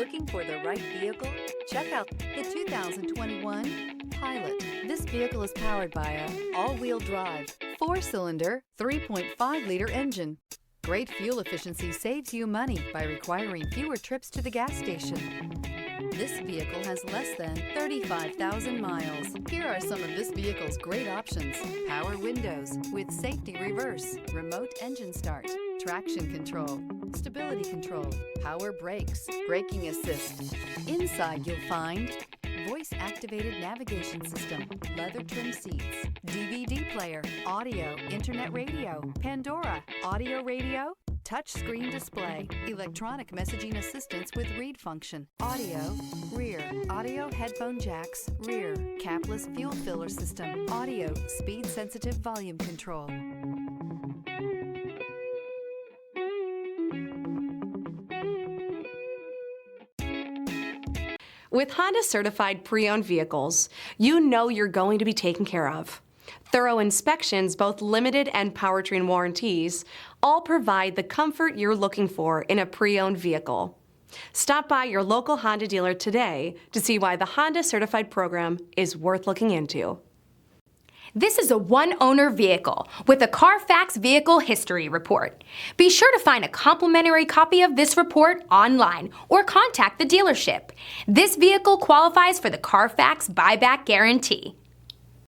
Looking for the right vehicle? Check out the 2021 Pilot. This vehicle is powered by a all-wheel drive, 4-cylinder, 3.5-liter engine. Great fuel efficiency saves you money by requiring fewer trips to the gas station. This vehicle has less than 35,000 miles. Here are some of this vehicle's great options: power windows with safety reverse, remote engine start, traction control, stability control, power brakes, braking assist. Inside you'll find voice-activated navigation system, leather trim seats, DVD player, audio, internet radio, Pandora, audio radio, touchscreen display, electronic messaging assistance with read function, audio, rear, audio headphone jacks, rear, capless fuel filler system, audio, speed-sensitive volume control. With Honda certified pre-owned vehicles, you know you're going to be taken care of. Thorough inspections, both limited and powertrain warranties, all provide the comfort you're looking for in a pre-owned vehicle. Stop by your local Honda dealer today to see why the Honda certified program is worth looking into. This is a one-owner vehicle with a Carfax Vehicle History Report. Be sure to find a complimentary copy of this report online or contact the dealership. This vehicle qualifies for the Carfax Buyback Guarantee.